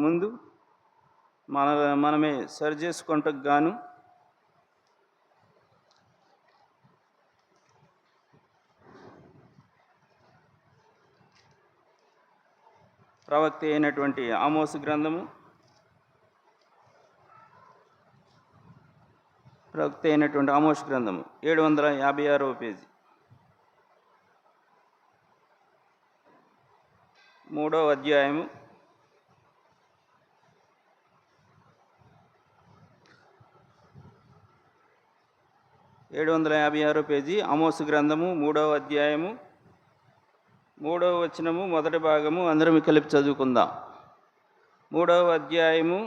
ముందు మనమే సరి చేసుకుంటకు గాను ప్రవక్త అయినటువంటి ఆమోసు గ్రంథము 756వ పేజీ 3వ అధ్యాయము 756 పేజీ ఆమోసు గ్రంథము 3వ అధ్యాయము 3వ వచనము మొదటి భాగము అందరం కలిపి చదువుకుందాం. 3వ అధ్యాయము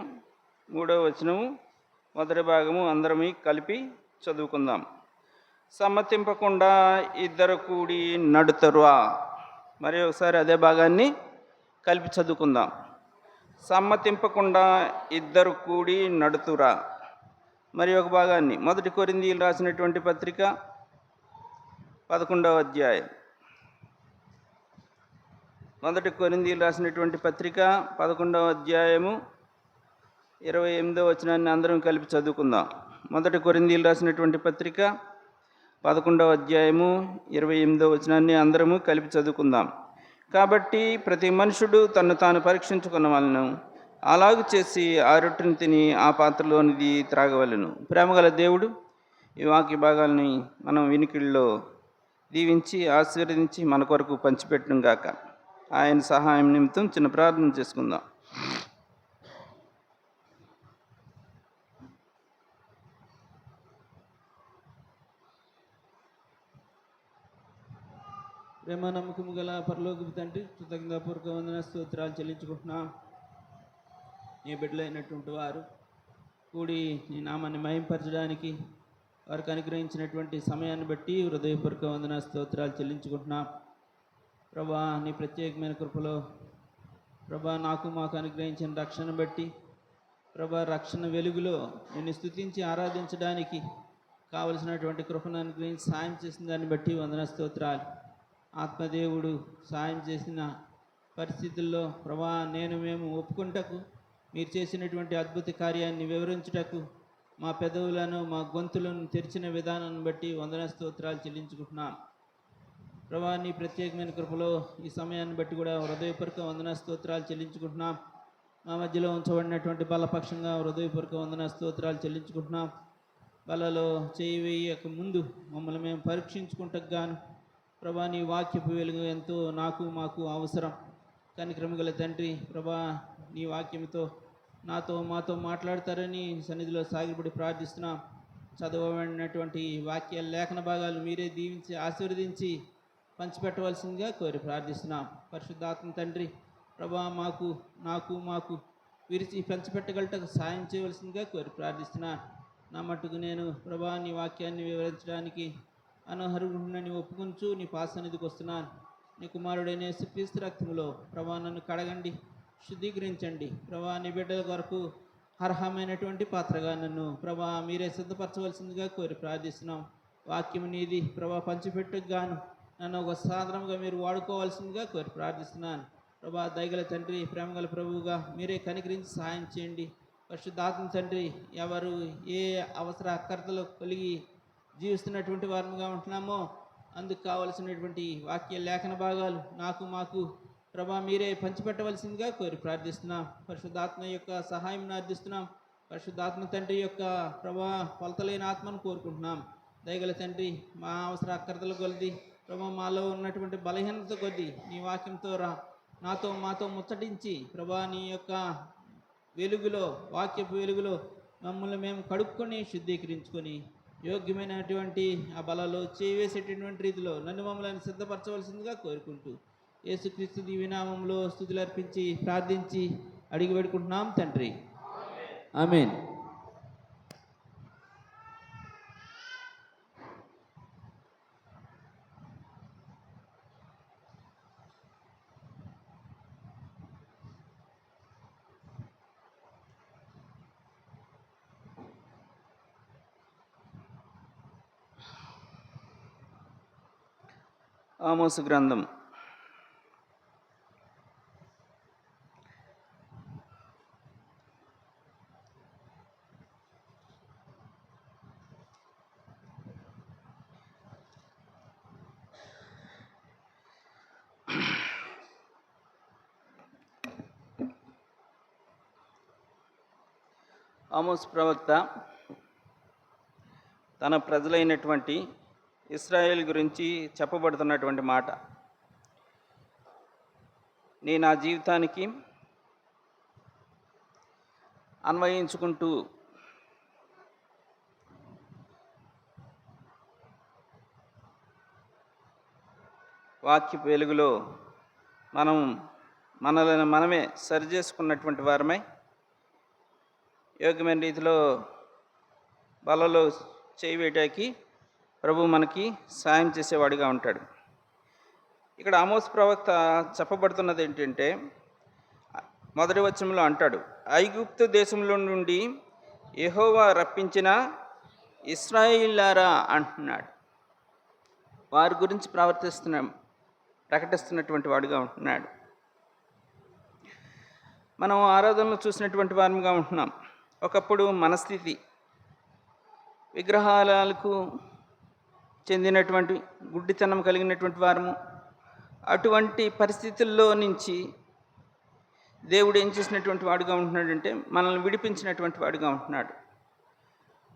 3వ వచనము మొదటి భాగము అందరం కలిపి చదువుకుందాం. సమ్మతింపకుండా ఇద్దరు కూడి నడుతరువా. మరి ఒకసారి అదే భాగాన్ని కలిపి చదువుకుందాం. సమ్మతింపకుండా ఇద్దరు కూడి నడుతురా. మరి ఒక భాగాన్ని 1 కొరింథీయులు రాసినటువంటి పత్రిక 11వ అధ్యాయం 1 కొరింథీయులు రాసినటువంటి పత్రిక 11వ అధ్యాయము 28వ వచనాన్ని అందరం కలిపి చదువుకుందాం. 1 కొరింథీయులు రాసినటువంటి పత్రిక 11వ అధ్యాయము 28వ వచనాన్ని అందరము కలిపి చదువుకుందాం. కాబట్టి ప్రతి మనుషుడు తన్ను తాను పరీక్షించుకున్న వాళ్ళను అలాగూ చేసి ఆ రొట్టెను తిని ఆ పాత్రలోనిది త్రాగవలను. ప్రేమగల దేవుడు ఈ వాక్య భాగాలని మనం వినికిడిలో దీవించి ఆశీర్వదించి మన కొరకు పంచిపెట్టడం గాక. ఆయన సహాయం నిమిత్తం చిన్న ప్రార్థన చేసుకుందాం. ప్రేమ నమ్మకము గల పరలోకపు తండ్రి, కృతజ్ఞతాపూర్వక వందన స్తోత్రాలు చెల్లించుకుంటున్నాం. నీ బిడ్డలైనటువంటి వారు కూడి నీ నామాన్ని మహింపరచడానికి వారికి అనుగ్రహించినటువంటి సమయాన్ని బట్టి హృదయపూర్వక వందన స్తోత్రాలు చెల్లించుకుంటున్నాం. ప్రభా, నీ ప్రత్యేకమైన కృపలో ప్రభా మాకు అనుగ్రహించిన రక్షణ బట్టి ప్రభా, రక్షణ వెలుగులో నిన్ను స్తుతించి ఆరాధించడానికి కావలసినటువంటి కృపను అనుగ్రహించి సాయం చేసిన దాన్ని బట్టి వందన స్తోత్రాలు. ఆత్మదేవుడు సాయం చేసిన పరిస్థితుల్లో ప్రభా మేము ఒప్పుకుంటకు మీరు చేసినటువంటి అద్భుత కార్యాన్ని వివరించుటకు మా పెదవులను మా గొంతులను తెరిచిన విధానాన్ని బట్టి వందన స్తోత్రాలు చెల్లించుకుంటున్నాం. ప్రభా, నీ ప్రత్యేకమైన కృపలో ఈ సమయాన్ని బట్టి కూడా హృదయపూర్వక వందన స్తోత్రాలు చెల్లించుకుంటున్నాం. మా మధ్యలో ఉంచబడినటువంటి బలపక్షంగా హృదయపూర్వక వందన స్తోత్రాలు చెల్లించుకుంటున్నాం. బలలో చేయి వేయక ముందు మమ్మల్ని మేము పరీక్షించుకుంటకు గాను ప్రభా, నీ వాక్యపు వెలుగు ఎంతో మాకు అవసరం. కనికరముగల తండ్రి ప్రభా, నీ వాక్యంతో మాతో మాట్లాడతారని సన్నిధిలో సాగిపడి ప్రార్థిస్తున్నాం. చదవబడినటువంటి వాక్య లేఖన భాగాలు మీరే దీవించి ఆశీర్వదించి పంచిపెట్టవలసిందిగా కోరి ప్రార్థిస్తున్నాం. పరిశుద్ధాత్మ తండ్రి ప్రభా, మాకు విరిచి పంచిపెట్టగలటకు సాయం చేయవలసిందిగా కోరి ప్రార్థిస్తున్నాను. నా మట్టుకు నేను ప్రభా నీ వాక్యాన్ని వివరించడానికి అనర్హుడిని ఒప్పుకొంచు నీ పాసన్నిధికి వస్తున్నాను. నీ కుమారుడైన యేసుక్రీస్తు రక్తములో ప్రభా నన్ను కడగండి, శుద్ధీకరించండి. ప్రభా, నీ బిడ్డల కొరకు అర్హమైనటువంటి పాత్రగా నన్ను ప్రభా మీరే సిద్ధపరచవలసిందిగా కోరి ప్రార్థిస్తున్నాం. వాక్యం నీది ప్రభా, పంచిపెట్టుకు గాను నన్ను ఒక సాధనముగా మీరు వాడుకోవాల్సిందిగా కోరి ప్రార్థిస్తున్నాను. ప్రభా, దయగల తండ్రి, ప్రేమగల ప్రభువుగా మీరే కనికరించి సహాయం చేయండి. పరిశుద్ధాత్మ తండ్రి, ఎవరు ఏ అవసర అక్కర్తలు కలిగి జీవిస్తున్నటువంటి వారంగా ఉంటున్నామో అందుకు కావలసినటువంటి వాక్య లేఖన భాగాలు మాకు ప్రభా మీరే పంచిపెట్టవలసిందిగా కోరి ప్రార్థిస్తున్నాం. పరిశుద్ధాత్మ యొక్క సహాయం అర్థిస్తున్నాం. పరిశుద్ధాత్మ తండ్రి యొక్క ప్రభా కొలతలేని ఆత్మను కోరుకుంటున్నాం. దయగల తండ్రి, మా అవసర అక్కర్తల కొద్ది ప్రభా మాలో ఉన్నటువంటి బలహీనత కొద్ది నీ వాక్యంతో మాతో ముచ్చటించి ప్రభా నీ యొక్క వెలుగులో, వాక్యపు వెలుగులో మమ్మల్ని మేము కడుక్కొని శుద్ధీకరించుకొని యోగ్యమైనటువంటి ఆ బలలో చేవేసేటటువంటి రీతిలో నన్ను మమ్మల్ని సిద్ధపరచవలసిందిగా కోరుకుంటూ యేసుక్రీస్తు దివ్యనామంలో స్తుతులు అర్పించి ప్రార్థించి అడిగి పెట్టుకుంటున్నాం తండ్రి, ఆమేన్. ఆమోసు గ్రంథం ఆమోస్ ప్రవక్త తన ప్రజలైనటువంటి ఇశ్రాయేల్ గురించి చెప్పబడుతున్నటువంటి మాట, నేను నా జీవితానికి అన్వయించుకుంటూ వాక్య వెలుగులో మనల్ని మనమే సరిచేసుకున్నటువంటి వారమై యోగ్యమైన రీతిలో బలలో చేయి వేయటానికి ప్రభు మనకి సాయం చేసేవాడిగా ఉంటాడు. ఇక్కడ ఆమోస్ ప్రవక్త చెప్పబడుతున్నది ఏంటంటే, మొదటి వచనంలో అంటాడు, ఐగుప్తు దేశంలో నుండి యెహోవా రప్పించిన ఇశ్రాయేలీయులారా అంటున్నాడు. వారి గురించి ప్రకటిస్తున్నటువంటి వాడిగా ఉంటున్నాడు. మనం ఆరాధనలో చూసినటువంటి వారిగా ఉంటున్నాం. ఒకప్పుడు మన స్థితి విగ్రహాలకు చెందినటువంటి గుడ్డితనం కలిగినటువంటి వారము. అటువంటి పరిస్థితుల్లో నుంచి దేవుడు ఏం చేసినటువంటి వాడుగా ఉంటున్నాడంటే, మనల్ని విడిపించినటువంటి వాడుగా ఉంటున్నాడు.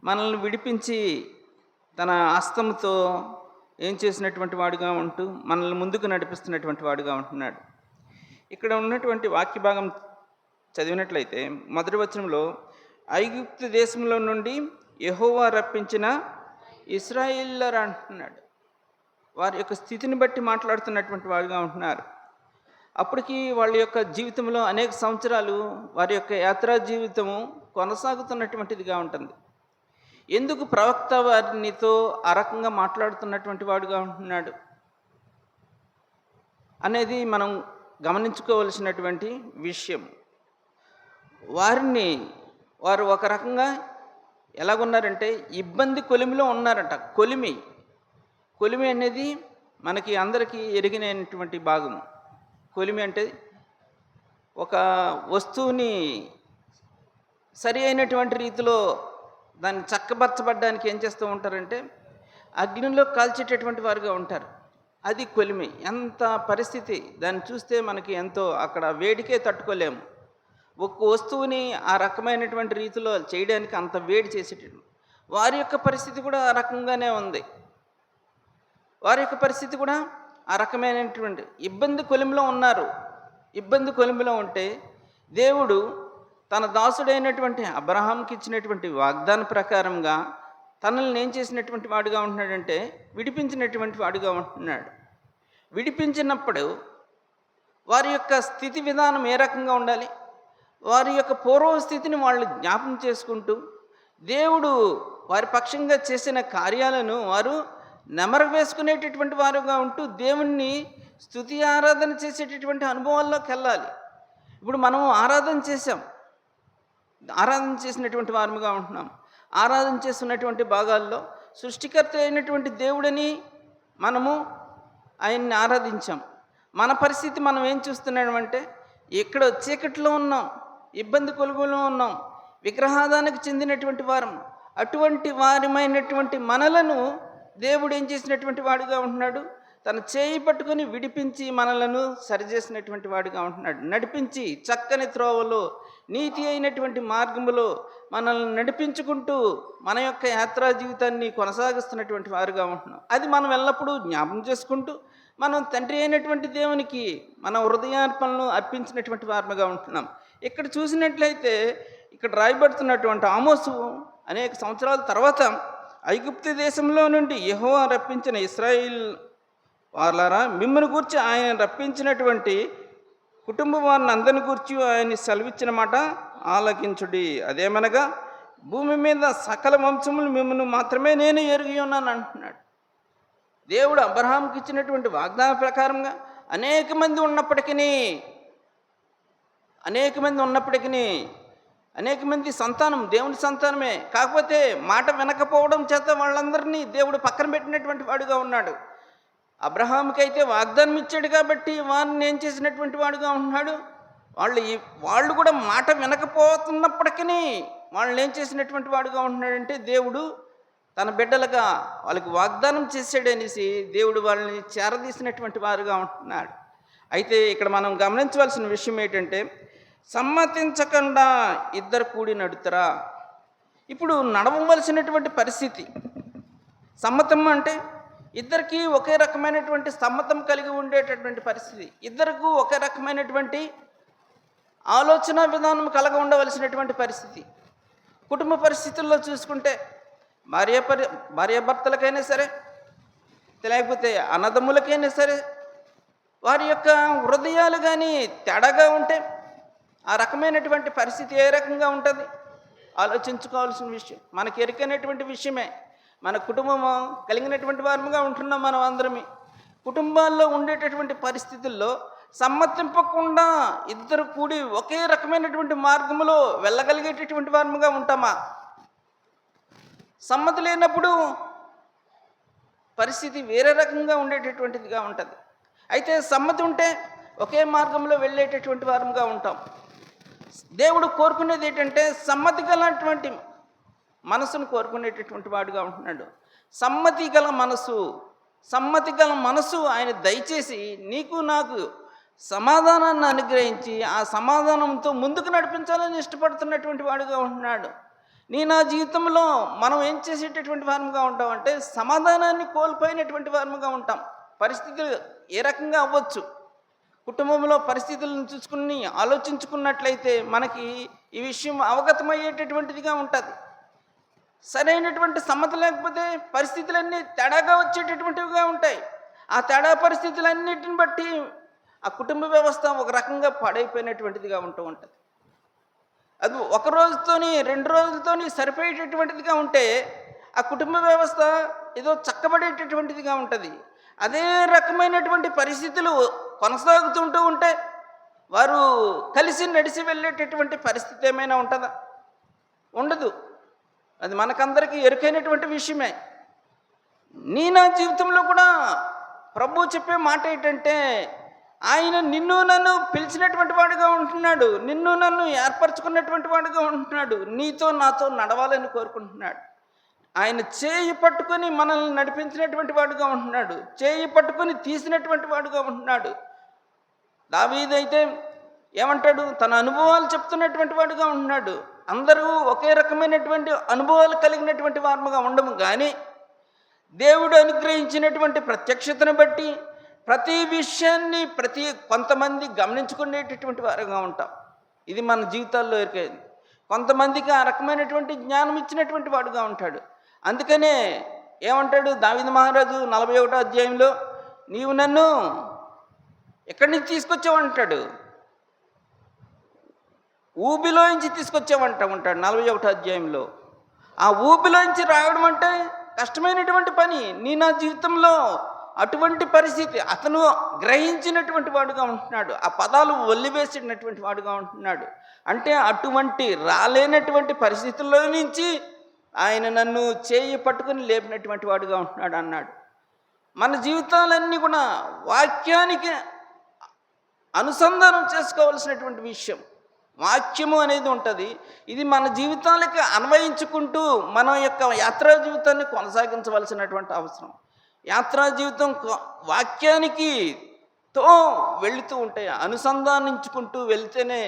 మనల్ని విడిపించి తన హస్తంతో ఏం చేసినటువంటి వాడుగా ఉంటూ మనల్ని ముందుకు నడిపిస్తున్నటువంటి వాడుగా ఉంటున్నాడు. ఇక్కడ ఉన్నటువంటి వాక్య భాగం చదివినట్లయితే మొదటి వచనంలో ఐగుప్తు దేశంలో నుండి యెహోవా రప్పించిన ఇశ్రాయేలీయులారా అంటున్నాడు. వారి యొక్క స్థితిని బట్టి మాట్లాడుతున్నటువంటి వారుగా ఉంటున్నారు. అప్పటికి వాళ్ళ యొక్క జీవితంలో అనేక సంవత్సరాలు వారి యొక్క యాత్రా జీవితము కొనసాగుతున్నటువంటిదిగా ఉంటుంది. ఎందుకు ప్రవక్త వారినితో ఆ రకంగా మాట్లాడుతున్నటువంటి వాడుగా ఉంటున్నాడు అనేది మనం గమనించుకోవలసినటువంటి విషయం. వారు ఒక రకంగా ఎలాగున్నారంటే ఇబ్బంది కొలిమిలో ఉన్నారట. కొలిమి అనేది మనకి అందరికీ ఎరిగినటువంటి భాగము. కొలిమి అంటే ఒక వస్తువుని సరి అయినటువంటి రీతిలో దాన్ని చక్కబరచబడ్డానికి ఏం చేస్తూ ఉంటారంటే అగ్నిలో కాల్చేటటువంటి వారుగా ఉంటారు. అది కొలిమి. ఎంత పరిస్థితి దాన్ని చూస్తే మనకి ఎంతో అక్కడ వేడికే తట్టుకోలేము. ఒక్క వస్తువుని ఆ రకమైనటువంటి రీతిలో చేయడానికి అంత వేడి చేసేటట్టు వారి యొక్క పరిస్థితి కూడా ఆ రకంగానే ఉంది. వారి యొక్క పరిస్థితి కూడా ఆ రకమైనటువంటి ఇబ్బంది కొలిమిలో ఉన్నారు. ఇబ్బంది కొలిమిలో ఉంటే దేవుడు తన దాసుడైనటువంటి అబ్రహాంకి ఇచ్చినటువంటి వాగ్దాన ప్రకారంగా తనల్ని ఏం చేసినటువంటి వాడుగా ఉంటున్నాడంటే విడిపించినటువంటి వాడుగా ఉంటున్నాడు. విడిపించినప్పుడు వారి యొక్క స్థితి విధానం ఏ రకంగా ఉండాలి, వారి యొక్క పూర్వ స్థితిని వాళ్ళు జ్ఞాపకం చేసుకుంటూ దేవుడు వారి పక్షంగా చేసిన కార్యాలను వారు నెమరు వేసుకునేటటువంటి వారుగా ఉంటూ దేవుణ్ణి స్తుతి ఆరాధన చేసేటటువంటి అనుభవాల్లోకి వెళ్ళాలి. ఇప్పుడు మనం ఆరాధన చేసినటువంటి వారముగా ఉంటున్నాం. ఆరాధన చేస్తున్నటువంటి భాగాల్లో సృష్టికర్త అయినటువంటి దేవుడిని మనము ఆయన్ని ఆరాధించాం. మన పరిస్థితి మనం ఏం చూస్తున్నామంటే ఇక్కడ చీకట్లో ఉన్నాం, ఇబ్బంది కొలుగులో ఉన్నాం, విగ్రహాదానికి చెందినటువంటి వారం. అటువంటి వారమైనటువంటి మనలను దేవుడు ఏం చేసినటువంటి వాడుగా ఉంటున్నాడు, తన చేయి పట్టుకొని విడిపించి మనలను సరిచేసినటువంటి వాడుగా ఉంటున్నాడు. నడిపించి చక్కని త్రోవలో నీతి అయినటువంటి మార్గములో మనల్ని నడిపించుకుంటూ మన యొక్క యాత్రా జీవితాన్ని కొనసాగిస్తున్నటువంటి వారుగా ఉంటున్నాం. అది మనం ఎల్లప్పుడూ జ్ఞాపకం చేసుకుంటూ మనం తండ్రి అయినటువంటి దేవునికి మన హృదయార్పణను అర్పించినటువంటి వారుగా ఉంటున్నాం. ఇక్కడ చూసినట్లయితే ఇక్కడ రాయబడుతున్నటువంటి ఆమోసు అనేక సంవత్సరాల తర్వాత ఐగుప్తు దేశంలో నుండి యెహోవా రప్పించిన ఇశ్రాయేల్ వాళ్ళారా, మిమ్మల్ని గూర్చి ఆయన రప్పించినటువంటి కుటుంబ వారిని అందరిని గూర్చి ఆయన సెలవిచ్చిన మాట ఆలకించుడి. అదేమనగా భూమి మీద సకల వంశములు మిమ్మల్ని మాత్రమే నేను ఎరిగి ఉన్నాను అంటున్నాడు. దేవుడు అబ్రహాంకి ఇచ్చినటువంటి వాగ్దాన ప్రకారంగా అనేక మంది ఉన్నప్పటికీ సంతానం దేవుని సంతానమే. కాకపోతే మాట వినకపోవడం చేత వాళ్ళందరినీ దేవుడు పక్కన పెట్టినటువంటి వాడుగా ఉన్నాడు. అబ్రహాంకి అయితే వాగ్దానం ఇచ్చాడు కాబట్టి వారిని ఏం చేసినటువంటి వాడుగా ఉన్నాడు. వాళ్ళు కూడా మాట వినకపోతున్నప్పటికీ వాళ్ళని ఏం చేసినటువంటి వాడుగా ఉంటున్నాడంటే దేవుడు తన బిడ్డలుగా వాళ్ళకి వాగ్దానం చేశాడనేసి దేవుడు వాళ్ళని చేరదీసినటువంటి వారుగా ఉంటున్నాడు. అయితే ఇక్కడ మనం గమనించవలసిన విషయం ఏంటంటే, సమ్మతించకుండా ఇద్దరు కూడి నడుతురా. ఇప్పుడు నడవవలసినటువంటి పరిస్థితి సమ్మతం అంటే ఇద్దరికీ ఒకే రకమైనటువంటి సమ్మతం కలిగి ఉండేటటువంటి పరిస్థితి, ఇద్దరికీ ఒకే రకమైనటువంటి ఆలోచన విధానం కలగ ఉండవలసినటువంటి పరిస్థితి. కుటుంబ పరిస్థితుల్లో చూసుకుంటే భార్యాభర్తలకైనా సరే, లేకపోతే అన్నదమ్ములకైనా సరే, వారి యొక్క హృదయాలు కానీ తేడాగా ఉంటే ఆ రకమైనటువంటి పరిస్థితి ఏ రకంగా ఉంటుంది ఆలోచించుకోవాల్సిన విషయం. మనకి ఎరికైనటువంటి విషయమే. మన కుటుంబము కలిగినటువంటి వారముగా ఉంటున్నాం మనం అందరమే. కుటుంబాల్లో ఉండేటటువంటి పరిస్థితుల్లో సమ్మతింపకుండా ఇద్దరు కూడి ఒకే రకమైనటువంటి మార్గంలో వెళ్ళగలిగేటటువంటి వారముగా ఉంటామా? సమ్మతి లేనప్పుడు పరిస్థితి వేరే రకంగా ఉండేటటువంటిదిగా ఉంటుంది. అయితే సమ్మతి ఉంటే ఒకే మార్గంలో వెళ్ళేటటువంటి వారముగా ఉంటాం. దేవుడు కోరుకునేది ఏంటంటే సమ్మతి గలటువంటి మనసును కోరుకునేటటువంటి వాడుగా ఉంటున్నాడు. సమ్మతి గల మనసు ఆయన దయచేసి నీకు నాకు సమాధానాన్ని అనుగ్రహించి ఆ సమాధానంతో ముందుకు నడిపించాలని ఇష్టపడుతున్నటువంటి వాడుగా ఉంటున్నాడు. నా జీవితంలో మనం ఏం చేసేటటువంటి వారముగా ఉంటామంటే సమాధానాన్ని కోల్పోయినటువంటి వారముగా ఉంటాం. పరిస్థితులు ఏ రకంగా అవ్వచ్చు, కుటుంబంలో పరిస్థితులను చూసుకుని ఆలోచించుకున్నట్లయితే మనకి ఈ విషయం అవగతమయ్యేటటువంటిదిగా ఉంటుంది. సరైనటువంటి సమ్మతి లేకపోతే పరిస్థితులన్నీ తేడాగా వచ్చేటటువంటివిగా ఉంటాయి. ఆ తేడా పరిస్థితులన్నిటిని బట్టి ఆ కుటుంబ వ్యవస్థ ఒక రకంగా పాడైపోయినటువంటిదిగా ఉంటుంది. అది ఒక రోజుతోని 2 రోజులతోని సరిపోయేటటువంటిదిగా ఉంటే ఆ కుటుంబ వ్యవస్థ ఏదో చక్కబడేటటువంటిదిగా ఉంటుంది. అదే రకమైనటువంటి పరిస్థితులు కొనసాగుతుంటూ ఉంటే వారు కలిసి నడిచి వెళ్ళేటటువంటి పరిస్థితి ఏమైనా ఉంటుందా? ఉండదు. అది మనకందరికీ ఎరుకైనటువంటి విషయమే. నా జీవితంలో కూడా ప్రభు చెప్పే మాట ఏంటంటే ఆయన నిన్ను నన్ను పిలిచినటువంటి వాడుగా ఉంటున్నాడు, నిన్ను నన్ను ఏర్పరచుకున్నటువంటి వాడుగా ఉంటున్నాడు, నీతో నాతో నడవాలని కోరుకుంటున్నాడు. ఆయన చేయి పట్టుకొని మనల్ని నడిపించినటువంటి వాడుగా ఉంటున్నాడు, చేయి పట్టుకొని తీసినటువంటి వాడుగా ఉంటున్నాడు. దావీదైతే ఏమంటాడు? తన అనుభవాలు చెప్తున్నటువంటి వాడుగా ఉంటున్నాడు. అందరూ ఒకే రకమైనటువంటి అనుభవాలు కలిగినటువంటి వారముగా ఉండము, కానీ దేవుడు అనుగ్రహించినటువంటి ప్రత్యక్షతను బట్టి ప్రతి విషయాన్ని కొంతమంది గమనించుకునేటటువంటి వారుగా ఉంటాం. ఇది మన జీవితాల్లో ఎరికైంది. కొంతమందికి ఆ రకమైనటువంటి జ్ఞానం ఇచ్చినటువంటి వాడుగా ఉంటాడు. అందుకనే ఏమంటాడు దావీదు మహారాజు 41వ అధ్యాయంలో, నీవు నన్ను ఎక్కడి నుంచి తీసుకొచ్చావంటాడు, ఊబిలోంచి తీసుకొచ్చావంట ఉంటాడు 41వ అధ్యాయంలో. ఆ ఊబిలోంచి రావడం అంటే కష్టమైనటువంటి పని. నా జీవితంలో అటువంటి పరిస్థితి అతను గ్రహించినటువంటి వాడుగా ఉంటున్నాడు. ఆ పదాలు ఒల్లివేసినటువంటి వాడుగా ఉంటున్నాడు. అంటే అటువంటి రాలేనటువంటి పరిస్థితుల్లో నుంచి ఆయన నన్ను చేయి పట్టుకుని లేపినటువంటి వాడుగా ఉంటున్నాడు అన్నాడు. మన జీవితాలన్నీ కూడా వాక్యానికి అనుసంధానం చేసుకోవాల్సినటువంటి విషయం. వాక్యము అనేది ఉంటుంది. ఇది మన జీవితాలకి అన్వయించుకుంటూ మన యొక్క యాత్రా జీవితాన్ని కొనసాగించవలసినటువంటి అవసరం. యాత్రా జీవితం వాక్యానికి తో వెళుతూ ఉంటాయి, అనుసంధానించుకుంటూ వెళ్తేనే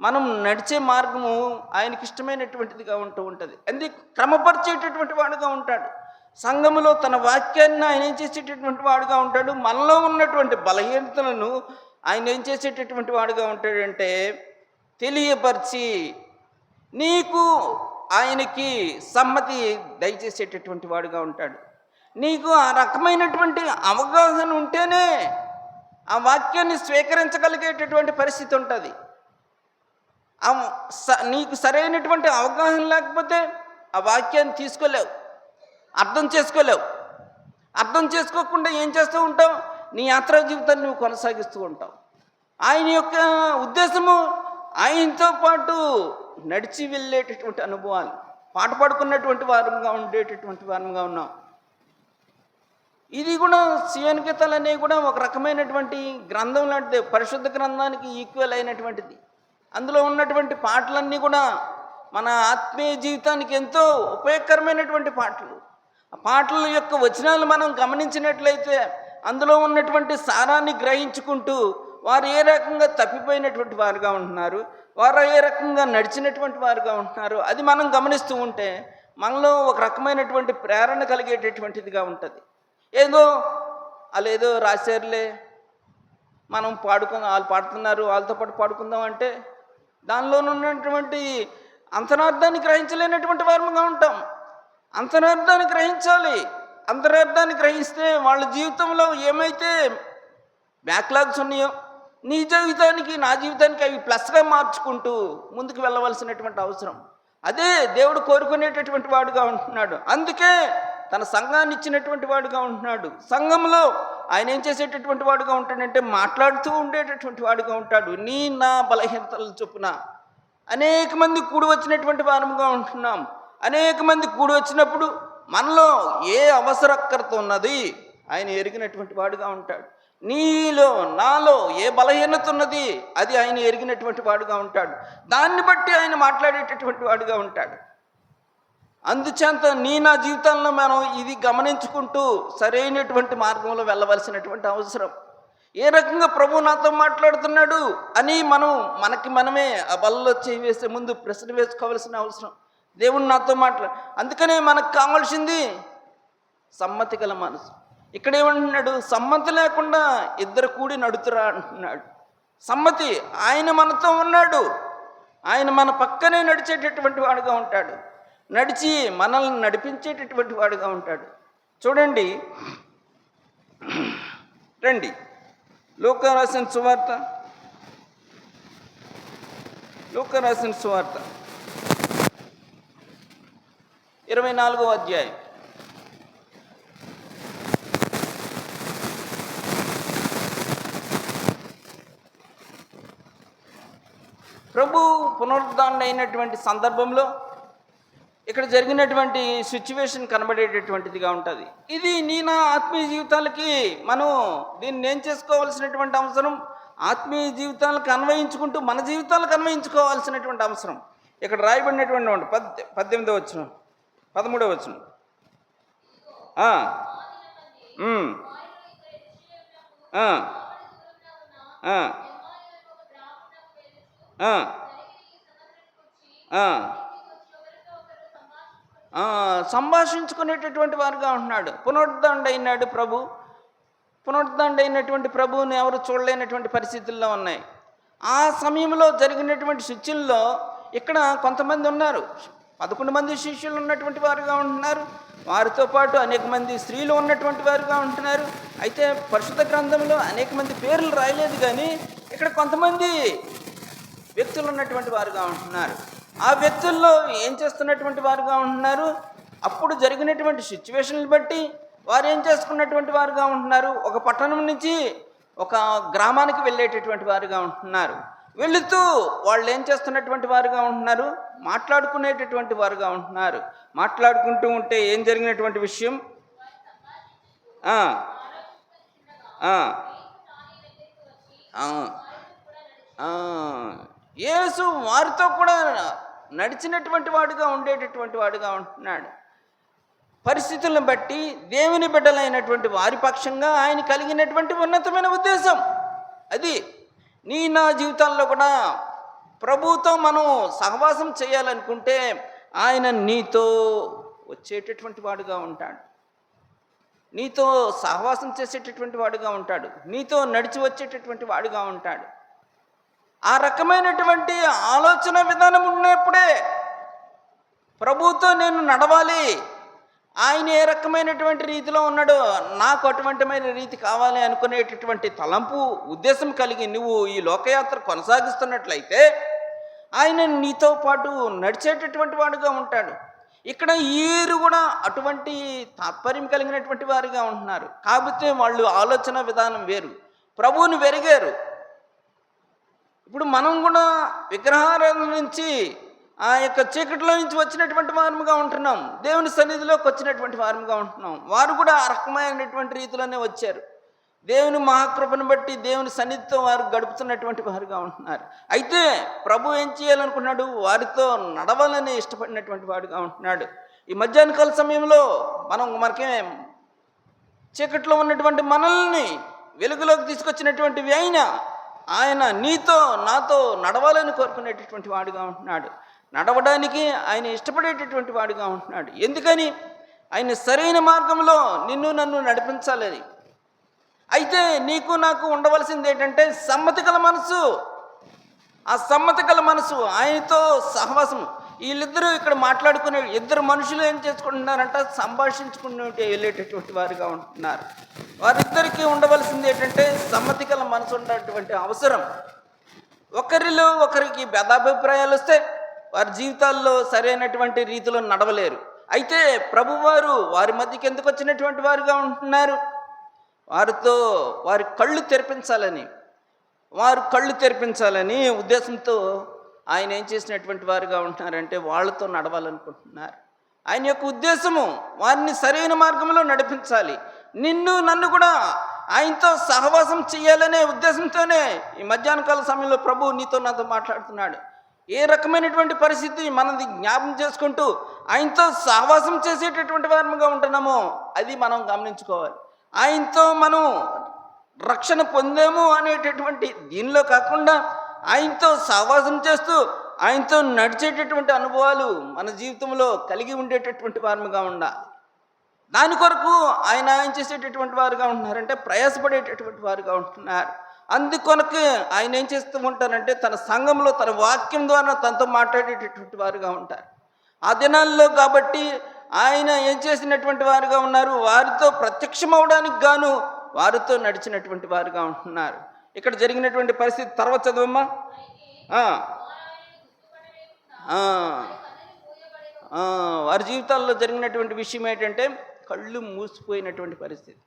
మనం నడిచే మార్గము ఆయనకి ఇష్టమైనటువంటిదిగా ఉంటూ ఉంటుంది. అది క్రమపరిచేటటువంటి వాడుగా ఉంటాడు. సంఘములో తన వాక్యాన్ని ఆయన ఏం చేసేటటువంటి వాడుగా ఉంటాడు? మనలో ఉన్నటువంటి బలహీనతలను ఆయన ఏం చేసేటటువంటి వాడుగా ఉంటాడంటే తెలియపరిచి నీకు ఆయనకి సమ్మతి దయచేసేటటువంటి వాడుగా ఉంటాడు. నీకు ఆ రకమైనటువంటి అవగాహన ఉంటేనే ఆ వాక్యాన్ని స్వీకరించగలిగేటటువంటి పరిస్థితి ఉంటుంది. నీకు సరైనటువంటి అవగాహన లేకపోతే ఆ వాక్యాన్ని తీసుకోలేవు, అర్థం చేసుకోలేవు. అర్థం చేసుకోకుండా ఏం చేస్తూ ఉంటావు? నీ యాత్రా జీవితాన్ని నువ్వు కొనసాగిస్తూ ఉంటావు. ఆయన యొక్క ఉద్దేశము ఆయనతో పాటు నడిచి వెళ్ళేటటువంటి అనుభవాలు, పాట పాడుకున్నటువంటి వారంగా ఉండేటటువంటి వారంగా ఉన్నాం. ఇది కూడా సియోను గీతాలు అనేవి కూడా ఒక రకమైనటువంటి గ్రంథం లాంటిది, పరిశుద్ధ గ్రంథానికి ఈక్వల్ అయినటువంటిది. అందులో ఉన్నటువంటి పాటలన్నీ కూడా మన ఆత్మీయ జీవితానికి ఎంతో ఉపయోగకరమైనటువంటి పాటలు. ఆ పాటల యొక్క వచనాలు మనం గమనించినట్లయితే అందులో ఉన్నటువంటి సారాన్ని గ్రహించుకుంటూ వారు ఏ రకంగా తప్పిపోయినటువంటి వారుగా ఉంటున్నారు, వారు ఏ రకంగా నడిచినటువంటి వారుగా ఉంటున్నారు, అది మనం గమనిస్తూ ఉంటే మనలో ఒక రకమైనటువంటి ప్రేరణ కలిగేటటువంటిదిగా ఉంటుంది. ఏదో వాళ్ళు ఏదో రాశారులే, మనం పాడుకుందాం, వాళ్ళు పాడుతున్నారు వాళ్ళతో పాటు పాడుకుందాం అంటే దానిలో ఉన్నటువంటి అంతరార్థాన్ని గ్రహించలేనటువంటి వారముగా ఉంటాం. అంతరార్థాన్ని గ్రహించాలి. అంతరార్థాన్ని గ్రహిస్తే వాళ్ళ జీవితంలో ఏమైతే బ్యాక్లాగ్స్ ఉన్నాయో నీ జీవితానికి నా జీవితానికి అవి ప్లస్గా మార్చుకుంటూ ముందుకు వెళ్ళవలసినటువంటి అవసరం. అదే దేవుడు కోరుకునేటటువంటి వాడుగా ఉంటున్నాడు. అందుకే తన సంఘాన్ని ఇచ్చినటువంటి వాడుగా ఉంటున్నాడు. సంఘంలో ఆయన ఏం చేసేటటువంటి వాడుగా ఉంటాడంటే మాట్లాడుతూ ఉండేటటువంటి వాడుగా ఉంటాడు. నీ నా బలహీనతల చొప్పున అనేక మంది కూడి వచ్చినటువంటి వారముగా ఉంటున్నాం. అనేక మంది కూడి వచ్చినప్పుడు మనలో ఏ అవసరకర్త ఉన్నది ఆయన ఎరిగినటువంటి వాడుగా ఉంటాడు. నీలో నాలో ఏ బలహీనత ఉన్నది అది ఆయన ఎరిగినటువంటి వాడుగా ఉంటాడు. దాన్ని బట్టి ఆయన మాట్లాడేటటువంటి వాడుగా ఉంటాడు. అందుచేత నీ నా జీవితంలో మనం ఇది గమనించుకుంటూ సరైనటువంటి మార్గంలో వెళ్ళవలసినటువంటి అవసరం. ఏ రకంగా ప్రభు నాతో మాట్లాడుతున్నాడు అని మనం మనమే ఆ బలలో చేయి వేసే ముందు ప్రశ్న వేసుకోవాల్సిన అవసరం. దేవుడు నాతో అందుకనే మనకు కావాల్సింది సమ్మతి గల మనసు. ఇక్కడ ఏమంటున్నాడు? సమ్మతి లేకుండా ఇద్దరు కూడి నడుతురా అంటున్నాడు. సమ్మతి, ఆయన మనతో ఉన్నాడు. ఆయన మన పక్కనే నడిచేటటువంటి వాడుగా ఉంటాడు. నడిచి మనల్ని నడిపించేటటువంటి వాడుగా ఉంటాడు. చూడండి, రండి లూకా రాసిన సువార్త 24వ అధ్యాయం. ప్రభు పునరుద్ధరణ అయినటువంటి సందర్భంలో ఇక్కడ జరిగినటువంటి సిచ్యువేషన్ కనబడేటటువంటిదిగా ఉంటుంది. ఇది నీ నా ఆత్మీయ జీవితాలకి మనం దీన్ని ఏం చేసుకోవాల్సినటువంటి అవసరం, ఆత్మీయ జీవితాలకు అన్వయించుకుంటూ మన జీవితాలకు అన్వయించుకోవాల్సినటువంటి అవసరం. ఇక్కడ రాయబడినటువంటి 18వ వచనం 13వ వచనం. సంభాషించుకునేటటువంటి వారుగా ఉంటున్నాడు. పునరుద్ధరణ అయినాడు ప్రభు. పునరుద్ధరణ అయినటువంటి ప్రభువుని ఎవరు చూడలేనటువంటి పరిస్థితుల్లో ఉన్నాయి. ఆ సమయంలో జరిగినటువంటి శిష్యుల్లో ఇక్కడ కొంతమంది ఉన్నారు. 11 మంది శిష్యులు ఉన్నటువంటి వారుగా ఉంటున్నారు. వారితో పాటు అనేక మంది స్త్రీలు ఉన్నటువంటి వారుగా ఉంటున్నారు. అయితే పరిశుద్ధ గ్రంథంలో అనేక మంది పేర్లు రాయలేదు, కానీ ఇక్కడ కొంతమంది వ్యక్తులు ఉన్నటువంటి వారుగా ఉంటున్నారు. ఆ వ్యక్తుల్లో ఏం చేస్తున్నటువంటి వారుగా ఉంటున్నారు? అప్పుడు జరిగినటువంటి సిచ్యువేషన్లు బట్టి వారు ఏం చేసుకున్నటువంటి వారుగా ఉంటున్నారు? ఒక పట్టణం నుంచి ఒక గ్రామానికి వెళ్ళేటటువంటి వారుగా ఉంటున్నారు. వెళుతూ వాళ్ళు ఏం చేస్తున్నటువంటి వారుగా ఉంటున్నారు? మాట్లాడుకునేటటువంటి వారుగా ఉంటున్నారు. మాట్లాడుకుంటూ ఉంటే ఏం జరిగినటువంటి విషయం? యేసు వారితో కూడా నడిచినటువంటి వాడుగా ఉండేటటువంటి వాడుగా ఉంటున్నాడు. పరిస్థితులను బట్టి దేవుని బిడ్డలైనటువంటి వారి పక్షంగా ఆయన కలిగినటువంటి ఉన్నతమైన ఉద్దేశం అది. నీ నా జీవితాల్లో కూడా ప్రభువుతో మనం సహవాసం చేయాలనుకుంటే ఆయన నీతో వచ్చేటటువంటి వాడుగా ఉంటాడు. నీతో సహవాసం చేసేటటువంటి వాడుగా ఉంటాడు. నీతో నడిచి వచ్చేటటువంటి వాడుగా ఉంటాడు. ఆ రకమైనటువంటి ఆలోచన విధానం ఉన్నప్పుడే ప్రభువుతో నేను నడవాలి, ఆయన ఏ రకమైనటువంటి రీతిలో ఉన్నాడో నాకు అటువంటిమైన రీతి కావాలి అనుకునేటటువంటి తలంపు ఉద్దేశం కలిగి నువ్వు ఈ లోకయాత్ర కొనసాగిస్తున్నట్లయితే ఆయన నీతో పాటు నడిచేటటువంటి వాడుగా ఉంటాడు. ఇక్కడ వీరు కూడా అటువంటి తాత్పర్యం కలిగినటువంటి వారిగా ఉంటున్నారు. కాకపోతే వాళ్ళు ఆలోచన విధానం వేరు, ప్రభువుని వెరిగారు. ఇప్పుడు మనం కూడా విగ్రహారాధన నుంచి ఆ యొక్క చీకటిలో నుంచి వచ్చినటువంటి వారముగా ఉంటున్నాం, దేవుని సన్నిధిలోకి వచ్చినటువంటి వారముగా ఉంటున్నాం. వారు కూడా ఆ రకమైనటువంటి రీతిలోనే వచ్చారు. దేవుని మహాకృపను బట్టి దేవుని సన్నిధితో వారు గడుపుతున్నటువంటి వారుగా ఉంటున్నారు. అయితే ప్రభు ఏం చేయాలనుకున్నాడు? వారితో నడవాలని ఇష్టపడినటువంటి వాడుగా ఉంటున్నాడు. ఈ మధ్యాహ్నకాల సమయంలో మనకే చీకట్లో ఉన్నటువంటి మనల్ని వెలుగులోకి తీసుకొచ్చినటువంటివి అయినా ఆయన నీతో నాతో నడవాలని కోరుకునేటటువంటి వాడుగా ఉంటున్నాడు. నడవడానికి ఆయన ఇష్టపడేటటువంటి వాడుగా ఉంటున్నాడు. ఎందుకని? ఆయన సరైన మార్గంలో నిన్ను నన్ను నడిపించాలని. అయితే నీకు నాకు ఉండవలసింది ఏంటంటే సమ్మతి గల మనసు. ఆ సమ్మతి గల మనసు, ఆయనతో సహవాసం. వీళ్ళిద్దరూ ఇక్కడ మాట్లాడుకునే ఇద్దరు మనుషులు ఏం చేసుకుంటున్నారంట? సంభాషించుకుంటూ వెళ్ళేటటువంటి వారుగా ఉంటున్నారు. వారిద్దరికీ ఉండవలసింది ఏంటంటే సమ్మతి గల మనసు ఉన్నటువంటి అవసరం. ఒకరిలో ఒకరికి భేదాభిప్రాయాలు వస్తే వారి జీవితాల్లో సరైనటువంటి రీతిలో నడవలేరు. అయితే ప్రభువారు వారి మధ్యకి ఎందుకు వచ్చినటువంటి వారుగా ఉంటున్నారు? వారి కళ్ళు తెరిపించాలని ఉద్దేశంతో ఆయన ఏం చేసినటువంటి వారుగా ఉంటున్నారంటే వాళ్ళతో నడవాలనుకుంటున్నారు. ఆయన యొక్క ఉద్దేశము వారిని సరైన మార్గంలో నడిపించాలి. నిన్ను నన్ను కూడా ఆయనతో సహవాసం చేయాలనే ఉద్దేశంతోనే ఈ మధ్యాహ్న కాల సమయంలో ప్రభు నీతో నాతో మాట్లాడుతున్నాడు. ఏ రకమైనటువంటి పరిస్థితి మనది జ్ఞాపకం చేసుకుంటూ ఆయనతో సహవాసం చేసేటటువంటి వారముగా ఉంటున్నామో అది మనం గమనించుకోవాలి. ఆయనతో మనం రక్షణ పొందాము అనేటటువంటి దీనిలో కాకుండా ఆయనతో సహవాసం చేస్తూ ఆయనతో నడిచేటటువంటి అనుభవాలు మన జీవితంలో కలిగి ఉండేటటువంటి వారముగా ఉండాలి. దాని కొరకు ఆయన చేసేటటువంటి వారుగా ఉంటున్నారంటే ప్రయాసపడేటటువంటి వారుగా ఉంటున్నారు. అందుకొరకు ఆయన ఏం చేస్తూ ఉంటారంటే తన సంఘంలో తన వాక్యం ద్వారా తనతో మాట్లాడేటటువంటి వారుగా ఉంటారు. ఆ దినాల్లో కాబట్టి ఆయన ఏం చేసినటువంటి వారుగా ఉన్నారు? వారితో ప్రత్యక్షమవడానికి గాను వారితో నడిచినటువంటి వారుగా ఉంటున్నారు. ఇక్కడ జరిగినటువంటి పరిస్థితి తర్వాత చదవమ్మా. వారి జీవితాల్లో జరిగినటువంటి విషయం ఏంటంటే కళ్ళు మూసిపోయినటువంటి పరిస్థితి.